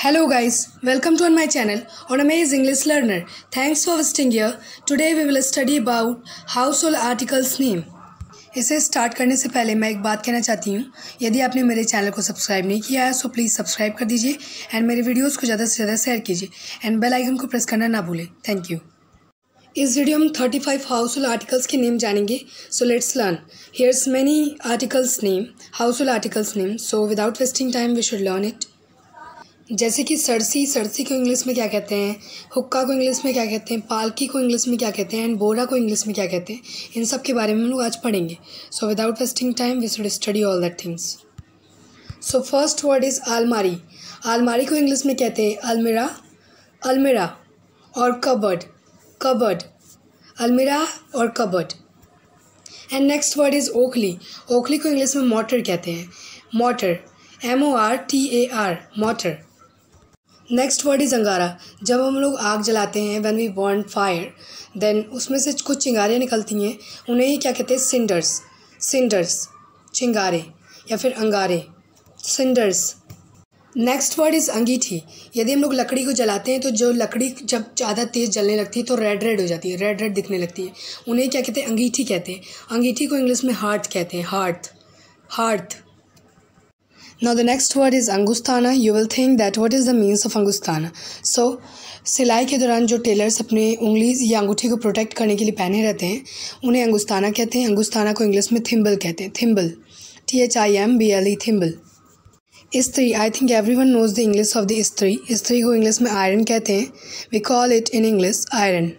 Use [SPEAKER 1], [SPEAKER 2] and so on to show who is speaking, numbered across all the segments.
[SPEAKER 1] Hello guys, welcome to on my channel on Amazing English Learner. Thanks for visiting here. Today we will study about household articles name. इसे start करने से पहले मैं एक बात कहना चाहती हूँ, यदि आपने मेरे चैनल को सब्सक्राइब नहीं किया है सो प्लीज़ सब्सक्राइब कर दीजिए एंड मेरे वीडियोस को ज़्यादा से ज़्यादा शेयर कीजिए एंड बेल आइकन को प्रेस करना ना भूलें। Thank you. इस वीडियो में 35 हाउसहोल्ड आर्टिकल्स के नेम जानेंगे। So let's learn. Here's many articles name, household articles name. So without wasting time we should learn it. जैसे कि सरसी को इंग्लिश में क्या कहते हैं, हुक्का को इंग्लिश में क्या कहते हैं, पालकी को इंग्लिश में क्या कहते हैं एंड बोरा को इंग्लिश में क्या कहते हैं, इन सब के बारे में हम लोग आज पढ़ेंगे। So without wasting time we should study all that things. So first word is अलमारी। अलमारी को इंग्लिश में कहते हैं अलमीरा, अलमीरा और कबर्ड, अलमीरा और cupboard. And next word is ओखली। ओखली को इंग्लिश में मोटर कहते हैं, motor, MORTAR, motor. Next word is अंगारा। जब हम लोग आग जलाते हैं, when we burn fire, then उसमें से कुछ चिंगारियाँ निकलती हैं, उन्हें ही क्या कहते हैं, सिंडर्स, चिंगारे या फिर अंगारे, cinders. Next word is angithi. यदि हम लोग लकड़ी को जलाते हैं तो जो लकड़ी जब ज़्यादा तेज़ जलने लगती है तो रेड हो जाती है, रेड दिखने लगती है, उन्हें क्या कहते हैं, अंगीठी कहते हैं। अंगीठी को इंग्लिश में हार्ट कहते हैं, heart. Now the next word is अंगुस्ताना. You will think that what is the means of अंगुस्ताना. So सिलाई के दौरान जो टेलर्स अपने उंगली या अंगूठी को प्रोटेक्ट करने के लिए पहने रहते हैं उन्हें अंगुस्ताना कहते हैं। अंगुस्ताना को इंग्लिश में थिम्बल कहते हैं, थिम्बल, THIMBLE, थिम्बल। इस्त्री, I think everyone knows the English of the istri. इस्त्री को इंग्लिश में आयरन कहते हैं, we call it in English iron.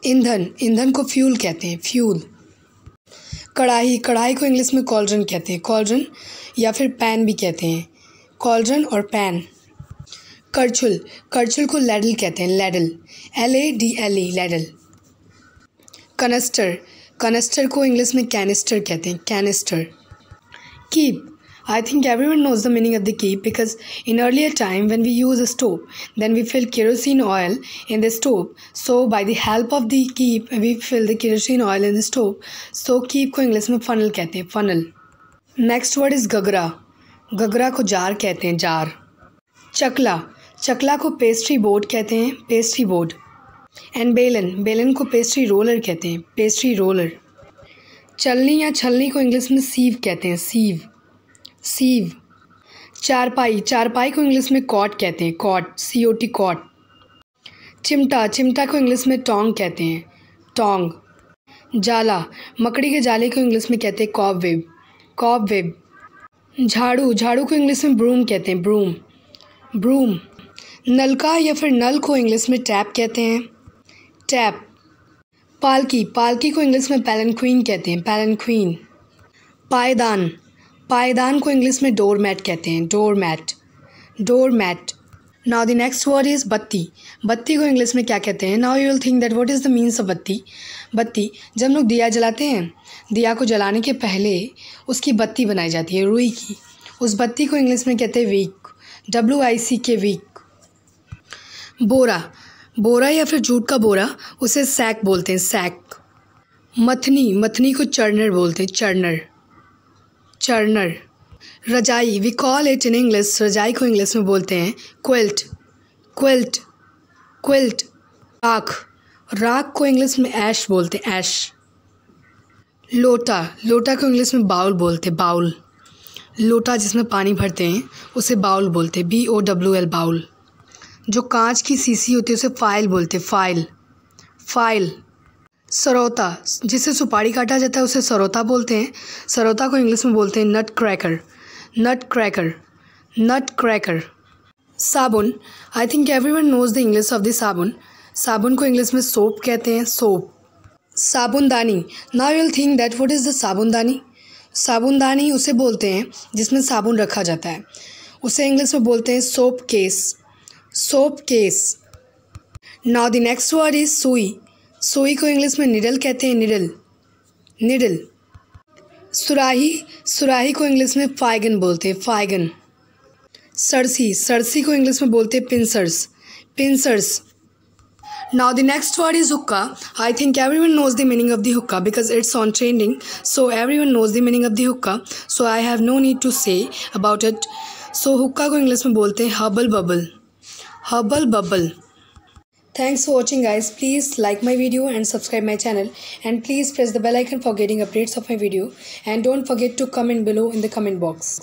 [SPEAKER 1] ईंधन को फ्यूल कहते हैं, फ्यूल। कढ़ाई को इंग्लिश में कॉल्ड्रन कहते हैं, कॉल्ड्रन या फिर पैन भी कहते हैं, कॉल्ड्रन और पैन। करछुल को लैडल कहते हैं, लैडल, LADLE, लैडल। कनस्टर को इंग्लिश में कैनिस्टर कहते हैं, canister. Keep, I think everyone knows the meaning of the keep because in earlier time when we use a stove, then we fill kerosene oil in the stove. So by the help of the keep, we fill the kerosene oil in the stove. So keep को English में funnel कहते हैं, funnel. Next word is गगरा। गगरा को jar कहते हैं, jar. चकला को pastry board कहते हैं, पेस्ट्री बोर्ड। एंड बेलन को पेस्ट्री रोलर कहते हैं, पेस्ट्री रोलर। चलनी या छलनी को इंग्लिश में सीव कहते हैं, सीव। चारपाई को इंग्लिश में कॉट कहते हैं, कॉट, COT, कॉट। चिमटा को इंग्लिश में टोंग कहते हैं, टोंग। जाला, मकड़ी के जाले को इंग्लिश में कहते हैं कॉबवेब। झाड़ू को इंग्लिश में ब्रूम कहते हैं, ब्रूम। नलका या फिर नल को इंग्लिश में टैप कहते हैं, टैप। पालकी को इंग्लिश में पैलेंक्वीन कहते हैं, पैलेंक्वीन। पायदान को इंग्लिश में डोरमैट कहते हैं, doormat. Now the next word is बत्ती। बत्ती को इंग्लिश में क्या कहते हैं? Now you will think that what is the means of बत्ती। जब लोग दिया जलाते हैं, दिया को जलाने के पहले उसकी बत्ती बनाई जाती है, रुई की। उस बत्ती को इंग्लिश में कहते हैं विक, WICK, विक। बोरा या फिर जूट का बोरा, उसे सैक बोलते हैं, सैक। मथनी को चर्नर बोलते हैं, चर्नर। रजाई, we call it in English, रजाई को इंग्लिश में बोलते हैं क्विल्ट। राख को इंग्लिश में ऐश बोलते हैं, ऐश। लोटा को इंग्लिश में बाउल बोलते हैं, बाउल। लोटा जिसमें पानी भरते हैं उसे बाउल बोलते हैं, BOWL, बाउल। जो कांच की शीशी होती है उसे फाइल बोलते हैं, फाइल। सरौता, जिसे सुपारी काटा जाता है उसे सरौता बोलते हैं। सरौता को इंग्लिश में बोलते हैं नट क्रैकर। साबुन, I think everyone knows the English of the sabun. साबुन को इंग्लिश में सोप कहते हैं, सोप। साबुनदानी, now you will think that what is the sabundani. साबुनदानी उसे बोलते हैं जिसमें साबुन रखा जाता है, उसे इंग्लिश में बोलते हैं soap case. Now the next word is सुई को इंग्लिश में निडल कहते हैं, निडल। सुराही को इंग्लिश में फाइगन बोलते हैं, फाइगन। सरसी को इंग्लिश में बोलते हैं pincers. Now the next word is hookah. I think everyone knows the meaning of the hookah because it's on trending. So everyone knows the meaning of the hookah. So I have no need to say about it. सो हुक्का को English में बोलते हैं herbal bubble, herbal bubble. Thanks for watching guys. Please like my video and subscribe my channel, and please press the bell icon for getting updates of my video, and don't forget to comment below in the comment box.